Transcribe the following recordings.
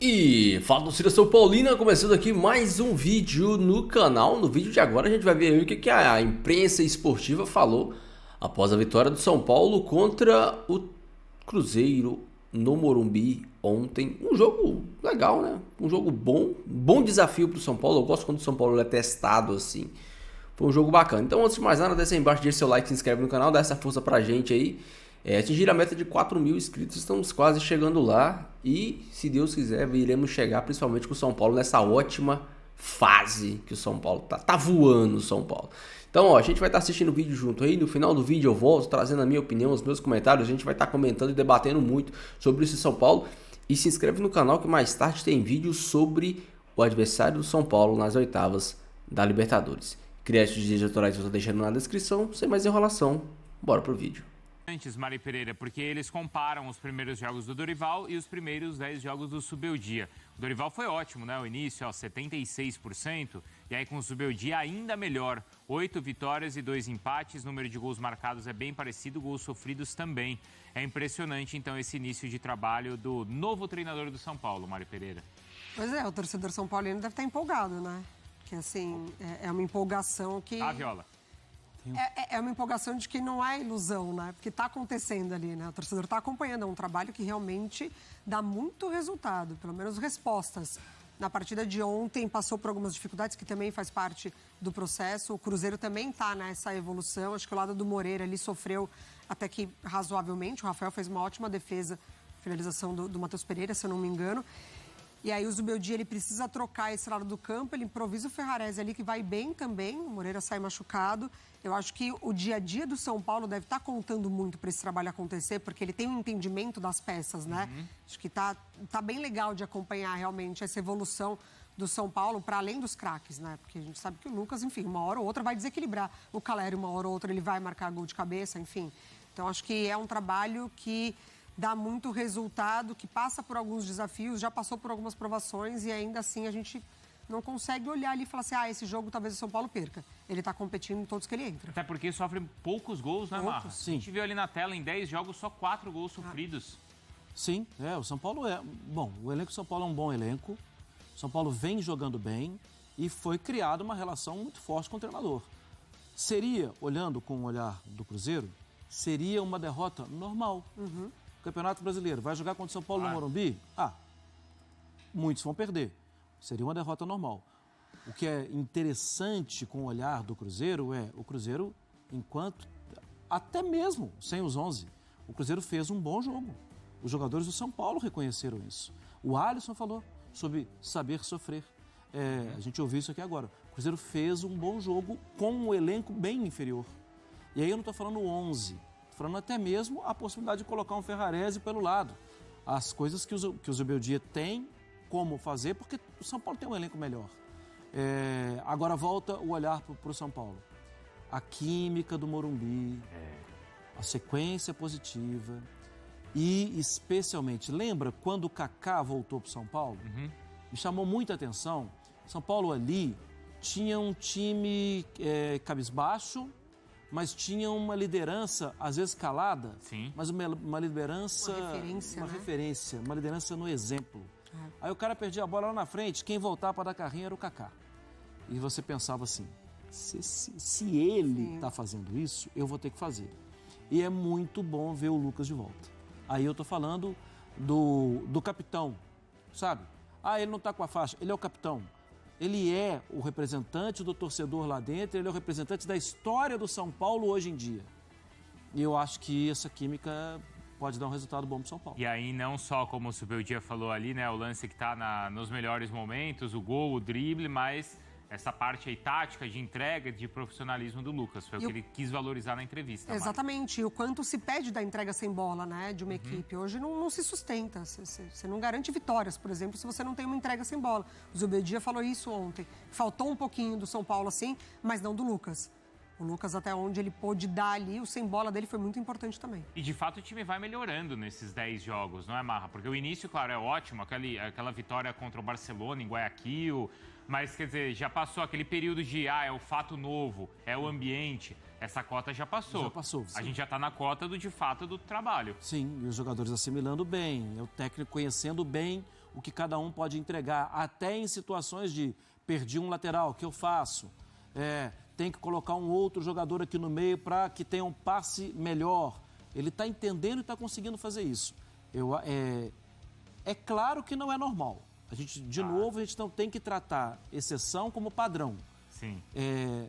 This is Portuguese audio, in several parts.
E fala torcida São Paulina, começando aqui mais um vídeo no canal. No vídeo de agora a gente vai ver aí o que a imprensa esportiva falou após a vitória do São Paulo contra o Cruzeiro no Morumbi ontem. Um jogo legal, né? Um jogo bom desafio para o São Paulo. Eu gosto quando o São Paulo é testado assim. Foi um jogo bacana. Então, antes de mais nada, desce aí embaixo, deixa seu like, se inscreve no canal, dá essa força pra gente aí. Atingir a meta de 4.000 inscritos, estamos quase chegando lá. E, se Deus quiser, iremos chegar principalmente com o São Paulo nessa ótima fase que o São Paulo tá. Tá voando o São Paulo. Então, ó, a gente vai estar assistindo o vídeo junto aí. No final do vídeo eu volto trazendo a minha opinião, os meus comentários. A gente vai estar comentando e debatendo muito sobre esse São Paulo. E se inscreve no canal que mais tarde tem vídeo sobre o adversário do São Paulo nas oitavas da Libertadores. Créditos de direitos autorais eu estou deixando na descrição. Sem mais enrolação, bora pro vídeo. Antes, Mari Pereira, porque eles comparam os primeiros jogos do Dorival e os primeiros 10 jogos do Zubeldia. O Dorival foi ótimo, né? O início, 76%. E aí com o Zubeldia ainda melhor. 8 vitórias e 2 empates. Número de gols marcados é bem parecido, gols sofridos também. É impressionante, então, esse início de trabalho do novo treinador do São Paulo, Mari Pereira. Pois é, o torcedor São Paulino deve estar empolgado, né? Que assim, é uma empolgação que... Ah, Viola. É uma empolgação de que não é ilusão, né? Porque está acontecendo ali, né? O torcedor está acompanhando, é um trabalho que realmente dá muito resultado, pelo menos respostas. Na partida de ontem passou por algumas dificuldades, que também faz parte do processo. O Cruzeiro também está nessa evolução. Acho que o lado do Moreira ali sofreu até que razoavelmente. O Rafael fez uma ótima defesa, finalização do Matheus Pereira, se eu não me engano. E aí o Zubeldia, ele precisa trocar esse lado do campo, ele improvisa o Ferrarese ali, que vai bem também, o Moreira sai machucado. Eu acho que o dia a dia do São Paulo deve estar contando muito para esse trabalho acontecer, porque ele tem um entendimento das peças, né? Acho que tá bem legal de acompanhar realmente essa evolução do São Paulo, para além dos craques, né? Porque a gente sabe que o Lucas, enfim, uma hora ou outra vai desequilibrar. O Calério, uma hora ou outra, ele vai marcar gol de cabeça, enfim. Então, acho que é um trabalho que dá muito resultado, que passa por alguns desafios, já passou por algumas provações e ainda assim a gente não consegue olhar ali e falar assim, esse jogo talvez o São Paulo perca. Ele está competindo em todos que ele entra. Até porque sofre poucos gols, né, Marra? Sim. A gente viu ali na tela, em 10 jogos, só 4 gols sofridos. Sim, o São Paulo é... Bom, o elenco do São Paulo é um bom elenco. O São Paulo vem jogando bem e foi criada uma relação muito forte com o treinador. Seria, olhando com o olhar do Cruzeiro, seria uma derrota normal. O Campeonato Brasileiro vai jogar contra o São Paulo no Morumbi? Muitos vão perder. Seria uma derrota normal. O que é interessante com o olhar do Cruzeiro é o Cruzeiro, enquanto, até mesmo sem os 11, o Cruzeiro fez um bom jogo. Os jogadores do São Paulo reconheceram isso. O Alisson falou sobre saber sofrer. A gente ouviu isso aqui agora. O Cruzeiro fez um bom jogo com um elenco bem inferior. E aí eu não estou falando 11, estou falando até mesmo a possibilidade de colocar um Ferrarese pelo lado. As coisas que o Zubeldia tem como fazer, porque o São Paulo tem um elenco melhor. Agora volta o olhar para o São Paulo. A química do Morumbi, a sequência positiva e especialmente, lembra quando o Kaká voltou para o São Paulo? Me chamou muita atenção. São Paulo ali tinha um time cabisbaixo, mas tinha uma liderança, às vezes calada, Sim. mas uma liderança... Uma referência, uma liderança no exemplo. Aí o cara perdia a bola lá na frente, quem voltava para dar carrinho era o Kaká. E você pensava assim, se ele está fazendo isso, eu vou ter que fazer. E é muito bom ver o Lucas de volta. Aí eu estou falando do capitão, sabe? Ele não está com a faixa, ele é o capitão. Ele é o representante do torcedor lá dentro, ele é o representante da história do São Paulo hoje em dia. E eu acho que essa química pode dar um resultado bom para o São Paulo. E aí não só, como o Zubeldia falou ali, né, o lance que está nos melhores momentos, o gol, o drible, mas essa parte aí tática, de entrega, de profissionalismo do Lucas. Foi o que ele quis valorizar na entrevista. Exatamente. E o quanto se pede da entrega sem bola, né, de uma equipe. Hoje não se sustenta. Você não garante vitórias, por exemplo, se você não tem uma entrega sem bola. O Zubeldia falou isso ontem. Faltou um pouquinho do São Paulo, assim, mas não do Lucas. O Lucas, até onde ele pôde dar ali, o sem bola dele foi muito importante também. E, de fato, o time vai melhorando nesses 10 jogos, não é, Marra? Porque o início, claro, é ótimo. Aquela vitória contra o Barcelona em Guayaquil. Mas, quer dizer, já passou aquele período de, é o fato novo, é o ambiente. Essa cota já passou. Já passou, sim. A gente já está na cota de fato, do trabalho. Sim, e os jogadores assimilando bem, o técnico conhecendo bem o que cada um pode entregar, até em situações de perdi um lateral, o que eu faço? Tem que colocar um outro jogador aqui no meio para que tenha um passe melhor. Ele está entendendo e está conseguindo fazer isso. É claro que não é normal. A gente, de novo, a gente não tem que tratar exceção como padrão. Sim.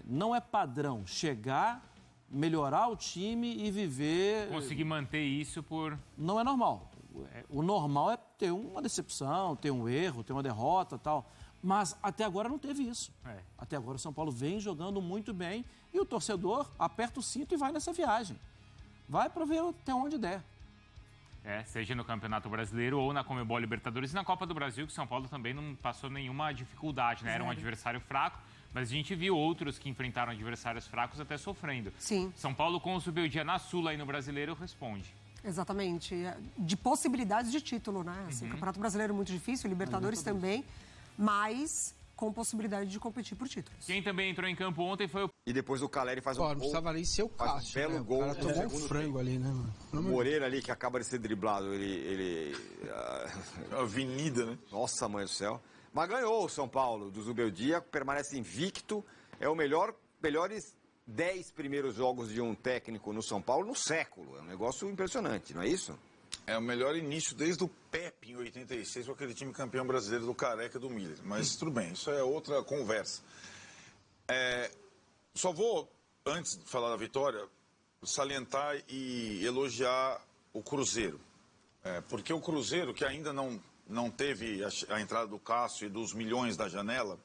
Não é padrão chegar, melhorar o time e viver... Conseguir manter isso por... Não é normal. O normal é ter uma decepção, ter um erro, ter uma derrota e tal. Mas até agora não teve isso. Até agora o São Paulo vem jogando muito bem e o torcedor aperta o cinto e vai nessa viagem. Vai para ver até onde der. Seja no Campeonato Brasileiro ou na Conmebol Libertadores e na Copa do Brasil, que o São Paulo também não passou nenhuma dificuldade, né? Era um adversário fraco, mas a gente viu outros que enfrentaram adversários fracos até sofrendo. Sim. São Paulo, com o Subeldia na Sula e no Brasileiro, responde. Exatamente. De possibilidades de título, né? Assim, Campeonato Brasileiro é muito difícil, Libertadores também, mas com possibilidade de competir por títulos. Quem também entrou em campo ontem foi o... E depois o Caleri faz um Não gol. precisava nem ser o Cássio, belo né? gol. O cara tomou um frango ali, né, mano? O Moreira ali, que acaba de ser driblado. Avenida, né? Nossa, mãe do céu. Mas ganhou o São Paulo do Zubeldia, permanece invicto. É o melhores 10 primeiros jogos de um técnico no São Paulo no século. É um negócio impressionante, não é isso? É o melhor início desde o Pepe em 86, com aquele time campeão brasileiro do Careca e do Miller. Mas tudo bem, isso é outra conversa. Só vou, antes de falar da vitória, salientar e elogiar o Cruzeiro. Porque o Cruzeiro, que ainda não teve a entrada do Cássio e dos milhões da janela,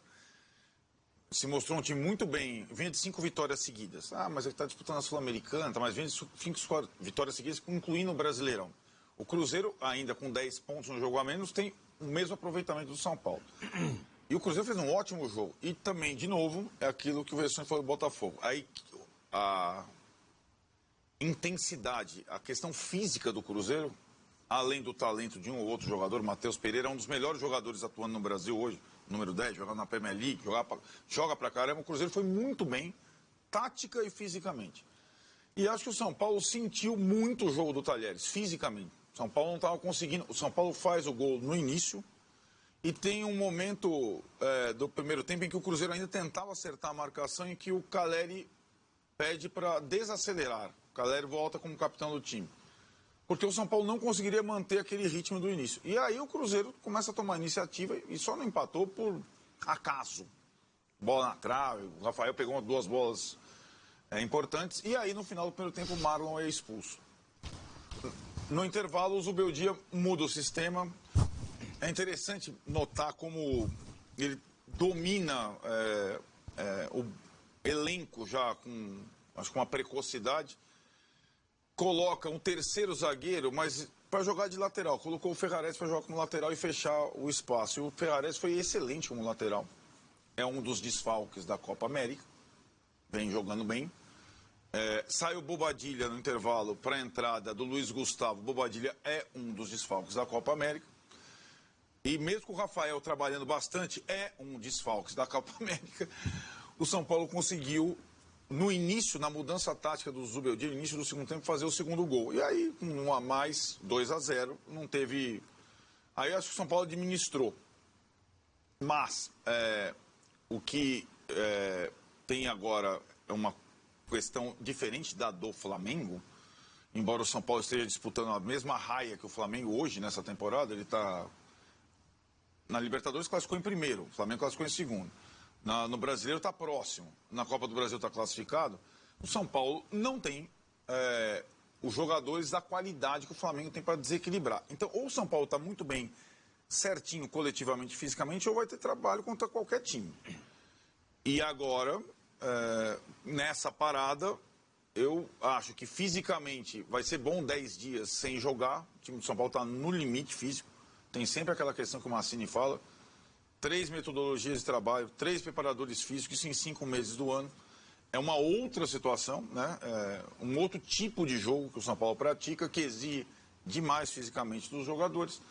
se mostrou um time muito bem, vinha de 5 vitórias seguidas. Mas ele está disputando a Sul-Americana, mas vinha de 5 vitórias seguidas, incluindo o Brasileirão. O Cruzeiro, ainda com 10 pontos no jogo a menos, tem o mesmo aproveitamento do São Paulo. E o Cruzeiro fez um ótimo jogo. E também, de novo, é aquilo que o Verson falou do Botafogo. Aí, a intensidade, a questão física do Cruzeiro, além do talento de um ou outro jogador, Matheus Pereira é um dos melhores jogadores atuando no Brasil hoje, número 10, jogando na Premier League, joga pra caramba. O Cruzeiro foi muito bem, tática e fisicamente. E acho que o São Paulo sentiu muito o jogo do Talheres, fisicamente. O São Paulo não estava conseguindo. O São Paulo faz o gol no início e tem um momento do primeiro tempo em que o Cruzeiro ainda tentava acertar a marcação e que o Caleri pede para desacelerar. O Caleri volta como capitão do time. Porque o São Paulo não conseguiria manter aquele ritmo do início. E aí o Cruzeiro começa a tomar iniciativa e só não empatou por acaso. Bola na trave, o Rafael pegou 2 bolas importantes. E aí no final do primeiro tempo o Marlon é expulso. No intervalo o Zubeldia muda o sistema. É interessante notar como ele domina o elenco já com, acho que uma precocidade. Coloca um terceiro zagueiro, mas para jogar de lateral. Colocou o Ferrares para jogar como lateral e fechar o espaço. E o Ferrares foi excelente como lateral. É um dos desfalques da Copa América. Vem jogando bem. Sai o Bobadilla no intervalo para a entrada do Luiz Gustavo. Bobadilla é um dos desfalques da Copa América. E mesmo com o Rafael trabalhando bastante, é um desfalques da Copa América. O São Paulo conseguiu, no início, na mudança tática do Zubeldia, no início do segundo tempo, fazer o segundo gol. E aí, com 1 a mais, 2-0, não teve... Aí acho que o São Paulo administrou. Mas o que tem agora é uma questão diferente da do Flamengo. Embora o São Paulo esteja disputando a mesma raia que o Flamengo hoje, nessa temporada, ele está... Na Libertadores classificou em primeiro, o Flamengo classificou em segundo. No Brasileiro está próximo, na Copa do Brasil está classificado. O São Paulo não tem os jogadores da qualidade que o Flamengo tem para desequilibrar. Então, ou o São Paulo está muito bem, certinho, coletivamente, fisicamente, ou vai ter trabalho contra qualquer time. E agora, nessa parada, eu acho que fisicamente vai ser bom 10 dias sem jogar. O time do São Paulo está no limite físico. Tem sempre aquela questão que o Massini fala. 3 metodologias de trabalho, 3 preparadores físicos, isso em 5 meses do ano. É uma outra situação, né? Um outro tipo de jogo que o São Paulo pratica, que exige demais fisicamente dos jogadores.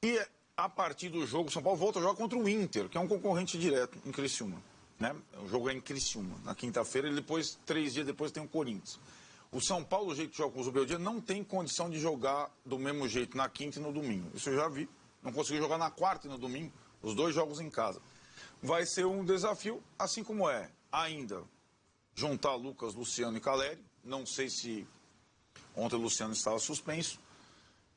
E a partir do jogo, o São Paulo volta a jogar contra o Inter, que é um concorrente direto em Criciúma. Né? O jogo é em Criciúma, na quinta-feira, e depois, 3 dias depois, tem o Corinthians. O São Paulo, o jeito que joga com o Zubeldia, não tem condição de jogar do mesmo jeito na quinta e no domingo. Isso eu já vi. não conseguiu jogar na quarta e no domingo, os 2 jogos em casa. Vai ser um desafio, assim como ainda juntar Lucas, Luciano e Caleri. Não sei se ontem o Luciano estava suspenso.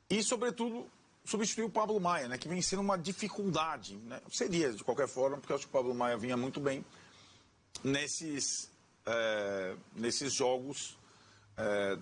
E, sobretudo, substituir o Pablo Maia, né, que vem sendo uma dificuldade. Né? Seria, de qualquer forma, porque eu acho que o Pablo Maia vinha muito bem nesses jogos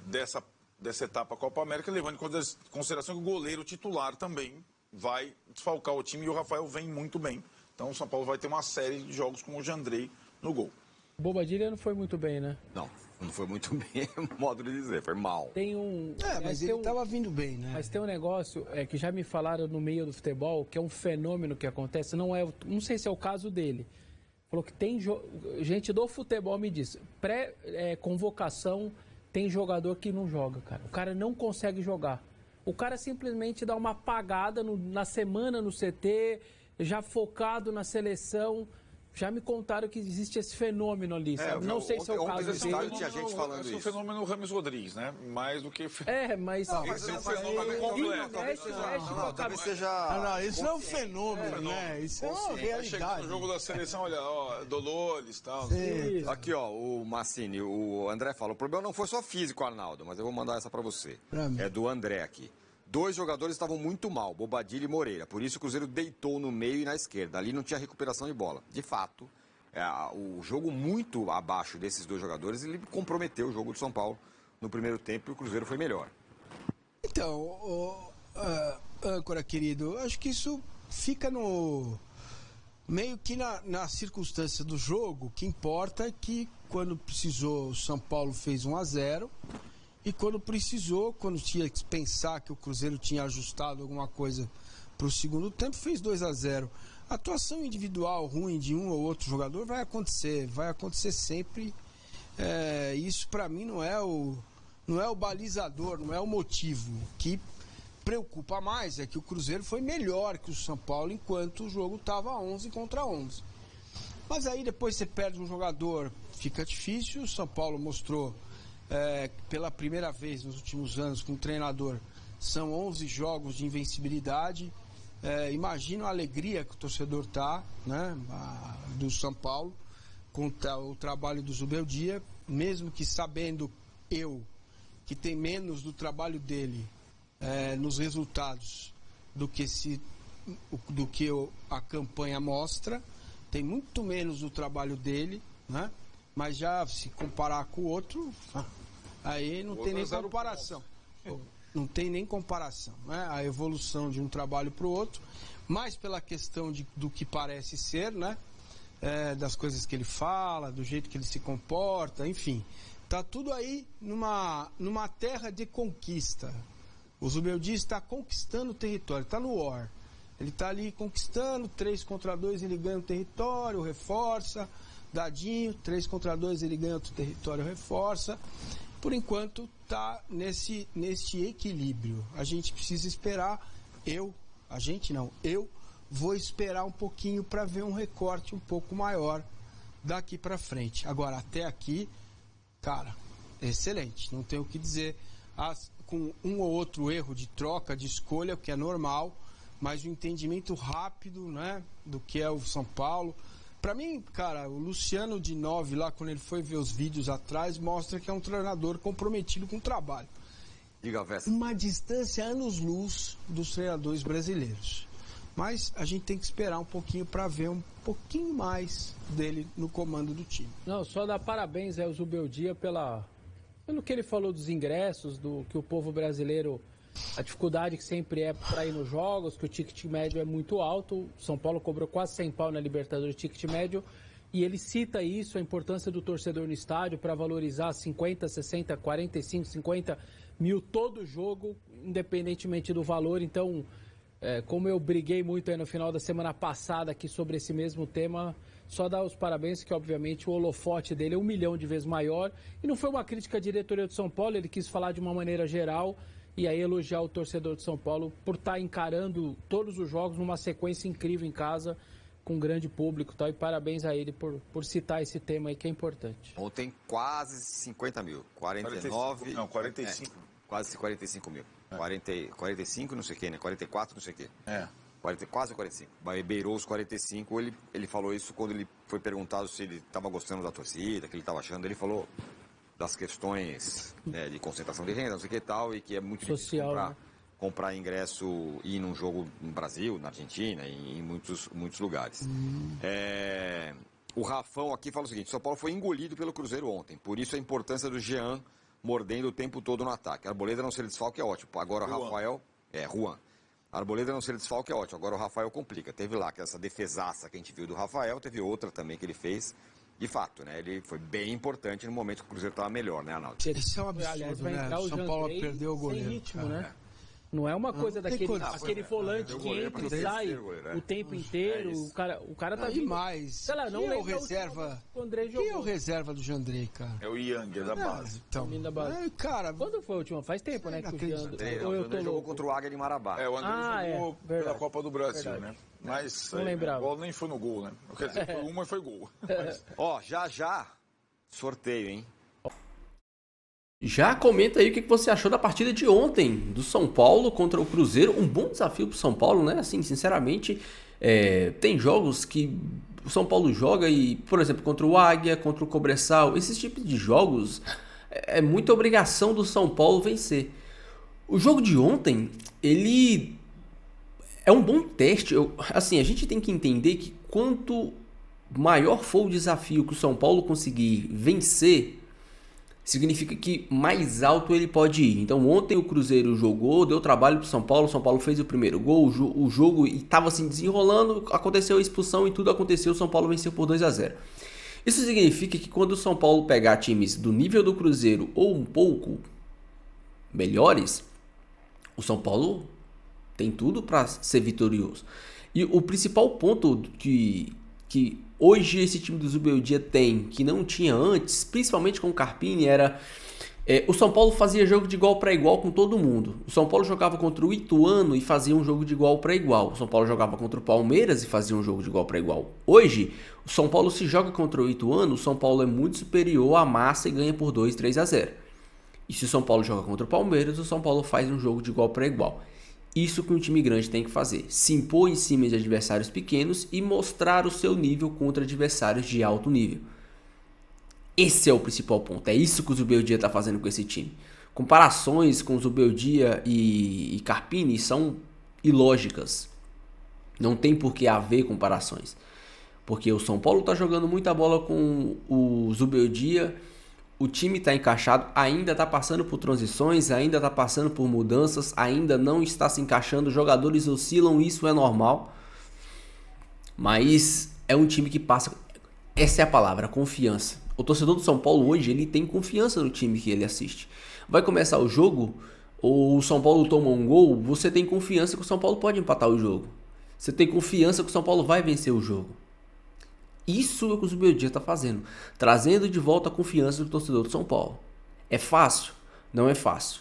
dessa etapa Copa América, levando em consideração que o goleiro titular também vai desfalcar o time e o Rafael vem muito bem. Então o São Paulo vai ter uma série de jogos com o Jandrei no gol. O Bobadilha não foi muito bem, né? Não foi muito bem, modo de dizer, foi mal. Tem um... mas ele tava vindo bem, né? Mas tem um negócio que já me falaram no meio do futebol, que é um fenômeno que acontece, não sei se é o caso dele. Falou que tem gente do futebol me disse, pré-convocação tem jogador que não joga, cara. O cara não consegue jogar. O cara simplesmente dá uma apagada na semana no CT, já focado na seleção. Já me contaram que existe esse fenômeno ali, sabe? Não sei se é o caso dele. Tinha gente falando isso. É o fenômeno Rames Rodrigues, né? Mais do que... Mas... Esse é um fenômeno completo. Talvez seja... isso não é um fenômeno, né? Isso é uma realidade. Chega no jogo da seleção, olha, Dolores e tal. Aqui, o Massini, o André fala, o problema não foi só físico, Arnaldo, mas eu vou mandar essa pra você. É do André aqui. 2 jogadores estavam muito mal, Bobadilha e Moreira. Por isso o Cruzeiro deitou no meio e na esquerda. Ali não tinha recuperação de bola. De fato, o jogo muito abaixo desses 2 jogadores, ele comprometeu o jogo do São Paulo no primeiro tempo e o Cruzeiro foi melhor. Então, âncora querido, acho que isso fica no... meio que na circunstância do jogo. O que importa é que quando precisou, o São Paulo fez 1-0. E quando precisou, quando tinha que pensar que o Cruzeiro tinha ajustado alguma coisa para o segundo tempo, fez 2-0. A atuação individual ruim de um ou outro jogador vai acontecer sempre. Isso para mim não é o balizador, não é o motivo. O que preocupa mais é que o Cruzeiro foi melhor que o São Paulo enquanto o jogo estava 11 contra 11. Mas aí depois você perde um jogador, fica difícil. O São Paulo mostrou... pela primeira vez nos últimos anos com o treinador, são 11 jogos de invencibilidade. Imagina a alegria que o torcedor tá, né, do São Paulo com o trabalho do Zubeldia, mesmo que sabendo que tem menos do trabalho dele nos resultados do que a campanha mostra, tem muito menos do trabalho dele, né? Mas já se comparar com o outro, aí não tem nem comparação. Não tem nem comparação, né? A evolução de um trabalho para o outro, mais pela questão do que parece ser, né? Das coisas que ele fala, do jeito que ele se comporta, enfim. Tá tudo aí numa terra de conquista. O Zubeldia está conquistando o território, está no war. Ele está ali conquistando, 3 contra 2 ele ganha o território, reforça... Dadinho, 3 contra 2 ele ganha outro território, reforça. Por enquanto está neste equilíbrio. A gente precisa esperar, eu vou esperar um pouquinho para ver um recorte um pouco maior daqui para frente. Agora, até aqui, cara, excelente, não tenho o que dizer. Com um ou outro erro de troca, de escolha, o que é normal, mas o entendimento rápido, né, do que é o São Paulo. Pra mim, cara, o Luciano de 9 lá, quando ele foi ver os vídeos atrás, mostra que é um treinador comprometido com o trabalho. Diga, Vessa. Uma distância anos-luz dos treinadores brasileiros. Mas a gente tem que esperar um pouquinho para ver um pouquinho mais dele no comando do time. Não, só dar parabéns ao Zubeldia pelo que ele falou dos ingressos, do que o povo brasileiro... A dificuldade que sempre é para ir nos jogos, que o ticket médio é muito alto. São Paulo cobrou quase 100 pau na Libertadores ticket médio. E ele cita isso, a importância do torcedor no estádio para valorizar 50, 60, 45, 50 mil todo jogo, independentemente do valor. Então, como eu briguei muito aí no final da semana passada aqui sobre esse mesmo tema, só dar os parabéns, que obviamente o holofote dele é 1 milhão de vezes maior. E não foi uma crítica à diretoria do São Paulo, ele quis falar de uma maneira geral. E aí elogiar o torcedor de São Paulo por estar encarando todos os jogos numa sequência incrível em casa, com um grande público e tal. E parabéns a ele por citar esse tema aí que é importante. Ontem quase 50 mil, 49... Não, 45. Quase 45 mil. 45 não sei o que, né? 44 não sei o que. quase 45. Beirou os 45. Ele falou isso quando ele foi perguntado se ele estava gostando da torcida, o que ele estava achando. Ele falou das questões, né, de concentração de renda, não sei o que e tal, e que é muito social, difícil comprar ingresso e ir num jogo no Brasil, na Argentina e em muitos lugares. O Rafão aqui fala o seguinte: São Paulo foi engolido pelo Cruzeiro ontem, por isso a importância do Jean mordendo o tempo todo no ataque. A Arboleda não ser desfalque é ótimo. Agora o Rafael... Juan. A Arboleda não ser desfalque é ótimo. Agora o Rafael complica. Teve lá essa defesaça que a gente viu do Rafael, teve outra também que ele fez. De fato, né? Ele foi bem importante no momento que o Cruzeiro estava melhor, né, Arnaldo? Isso é um absurdo, Aliás, vai entrar né? o São Paulo Jandrei perdeu o goleiro. sem ritmo, né? Não é uma coisa aquele volante que entra e sai o tempo inteiro. O cara tá vindo. Mas sei lá, não quem é o lembro reserva? O André Quem é o jogou. reserva do Jandrei, cara? É o Yang, da base. Então, Da base. cara, Quando foi a última? Faz tempo, né? Que o Jandrei. O Ou eu tô André jogou louco? contra o Águia de Marabá. O André jogou pela verdade. Copa do Brasil, Verdade. né? Mas Não lembrava. a bola nem foi no gol, né? Quer dizer, foi uma e foi gol. Mas, Já, sorteio, hein? Já comenta aí o que você achou da partida de ontem do São Paulo contra o Cruzeiro. Um bom desafio pro São Paulo, né? Assim, sinceramente, tem jogos que o São Paulo joga e, por exemplo, contra o Águia, contra o Cobressal, esses tipos de jogos é muita obrigação do São Paulo vencer. O jogo de ontem, ele é um bom teste. Assim, a gente tem que entender que quanto maior for o desafio que o São Paulo conseguir vencer, significa que mais alto ele pode ir. Então ontem o Cruzeiro jogou, deu trabalho pro São Paulo fez o primeiro gol, o jogo estava assim desenrolando, aconteceu a expulsão e tudo aconteceu, o São Paulo venceu por 2-0. Isso significa que quando o São Paulo pegar times do nível do Cruzeiro ou um pouco melhores, o São Paulo tem tudo para ser vitorioso. E o principal ponto que hoje esse time do Zubeldia tem, que não tinha antes, principalmente com o Carpini, era... o São Paulo fazia jogo de igual para igual com todo mundo. O São Paulo jogava contra o Ituano e fazia um jogo de igual para igual. O São Paulo jogava contra o Palmeiras e fazia um jogo de igual para igual. Hoje, o São Paulo se joga contra o Ituano, o São Paulo é muito superior à massa e ganha por 2-3-0. E se o São Paulo joga contra o Palmeiras, o São Paulo faz um jogo de igual para igual. Isso que um time grande tem que fazer, se impor em cima de adversários pequenos e mostrar o seu nível contra adversários de alto nível. Esse é o principal ponto, é isso que o Zubeldia está fazendo com esse time. Comparações com o Zubeldia e Carpini são ilógicas, não tem por que haver comparações, porque o São Paulo está jogando muita bola com o Zubeldia. O time está encaixado, ainda está passando por transições, ainda está passando por mudanças, ainda não está se encaixando, os jogadores oscilam, isso é normal. Mas é um time que passa, essa é a palavra, confiança. O torcedor do São Paulo hoje, ele tem confiança no time que ele assiste. Vai começar o jogo, ou o São Paulo toma um gol, você tem confiança que o São Paulo pode empatar o jogo. Você tem confiança que o São Paulo vai vencer o jogo. Isso é o que o Zubeldia está fazendo, trazendo de volta a confiança do torcedor do São Paulo. É fácil? Não é fácil.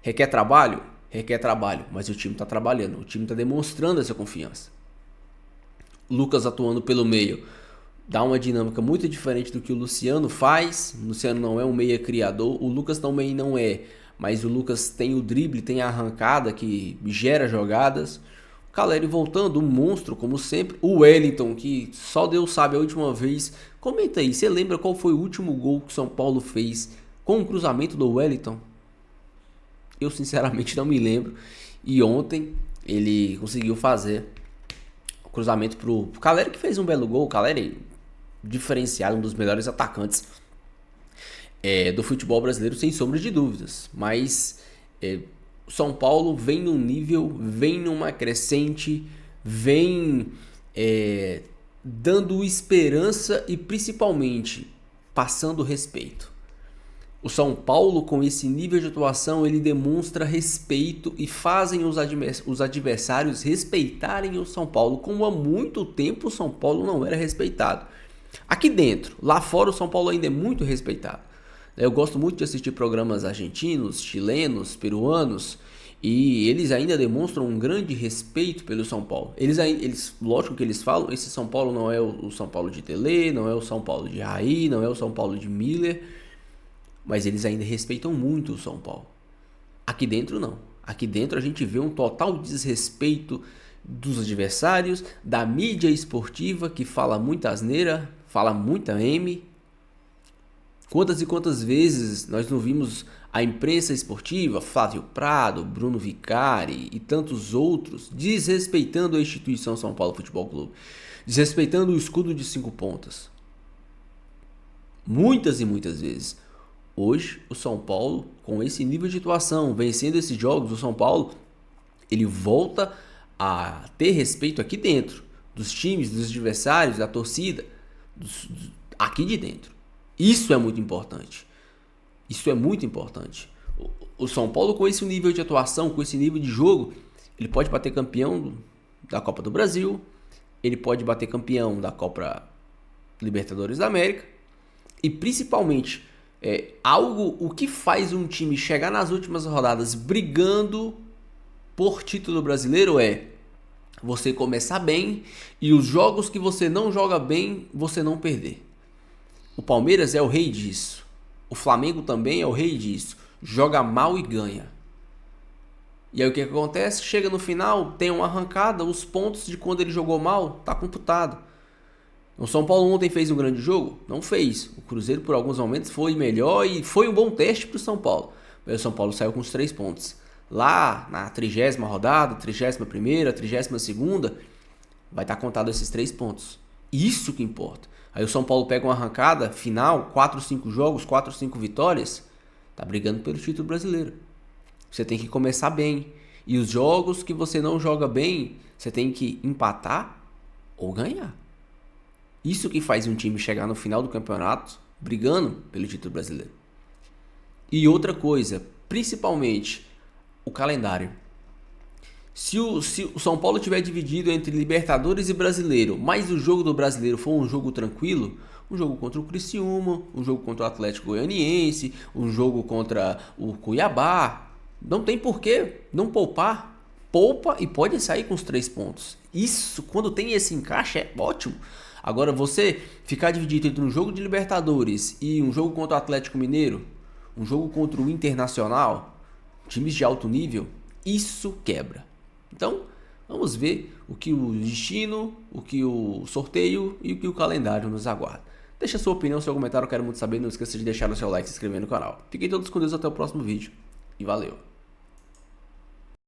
Requer trabalho? Requer trabalho, mas o time está trabalhando, o time está demonstrando essa confiança. Lucas atuando pelo meio dá uma dinâmica muito diferente do que o Luciano faz. O Luciano não é um meia criador, o Lucas também não é, mas o Lucas tem o drible, tem a arrancada que gera jogadas. Caleri voltando, um monstro, como sempre. O Wellington, que só Deus sabe a última vez. Comenta aí, você lembra qual foi o último gol que o São Paulo fez com o cruzamento do Wellington? Eu sinceramente não me lembro. E ontem ele conseguiu fazer o cruzamento pro Caleri, que fez um belo gol. O Caleri diferenciado, um dos melhores atacantes do futebol brasileiro, sem sombra de dúvidas. Mas... São Paulo vem num nível, vem numa crescente, vem dando esperança e principalmente passando respeito. O São Paulo, com esse nível de atuação, ele demonstra respeito e fazem os adversários respeitarem o São Paulo, como há muito tempo o São Paulo não era respeitado. Aqui dentro, lá fora o São Paulo ainda é muito respeitado. Eu gosto muito de assistir programas argentinos, chilenos, peruanos, e eles ainda demonstram um grande respeito pelo São Paulo. Eles, lógico que eles falam, esse São Paulo não é o São Paulo de Tele, não é o São Paulo de Raí, não é o São Paulo de Miller, mas eles ainda respeitam muito o São Paulo. Aqui dentro não. Aqui dentro a gente vê um total desrespeito dos adversários, da mídia esportiva que fala muita asneira, fala muita M. Quantas e quantas vezes nós não vimos a imprensa esportiva, Flávio Prado, Bruno Vicari e tantos outros, desrespeitando a instituição São Paulo Futebol Clube, desrespeitando o escudo de 5 pontas. Muitas e muitas vezes. Hoje, o São Paulo, com esse nível de atuação, vencendo esses jogos, o São Paulo, ele volta a ter respeito aqui dentro, dos times, dos adversários, da torcida, aqui de dentro. Isso é muito importante. Isso é muito importante. O São Paulo, com esse nível de atuação, com esse nível de jogo, ele pode bater campeão da Copa do Brasil, ele pode bater campeão da Copa Libertadores da América, e principalmente, o que faz um time chegar nas últimas rodadas brigando por título brasileiro é você começar bem e os jogos que você não joga bem, você não perder. O Palmeiras é o rei disso. O Flamengo também é o rei disso. Joga mal e ganha. E aí o que acontece? Chega no final, tem uma arrancada, os pontos de quando ele jogou mal, tá computado. O São Paulo ontem fez um grande jogo? Não fez. O Cruzeiro por alguns momentos foi melhor e foi um bom teste para o São Paulo. Mas o São Paulo saiu com os 3 pontos. Lá na 30ª rodada, 31ª, 32ª, vai estar contado esses 3 pontos. Isso que importa. Aí o São Paulo pega uma arrancada final, 4, 5 jogos, 4, 5 vitórias, tá brigando pelo título brasileiro. Você tem que começar bem. E os jogos que você não joga bem, você tem que empatar ou ganhar. Isso que faz um time chegar no final do campeonato brigando pelo título brasileiro. E outra coisa, principalmente o calendário. Se o São Paulo tiver dividido entre Libertadores e Brasileiro, mas o jogo do Brasileiro for um jogo tranquilo, um jogo contra o Criciúma, um jogo contra o Atlético Goianiense, um jogo contra o Cuiabá, não tem por que não poupar. Poupa e pode sair com os 3 pontos. Isso, quando tem esse encaixe, é ótimo. Agora, você ficar dividido entre um jogo de Libertadores e um jogo contra o Atlético Mineiro, um jogo contra o Internacional, times de alto nível, isso quebra. Então, vamos ver o que o destino, o que o sorteio e o que o calendário nos aguarda. Deixa a sua opinião, seu comentário, eu quero muito saber. Não esqueça de deixar o seu like e se inscrever no canal. Fiquem todos com Deus, até o próximo vídeo e valeu!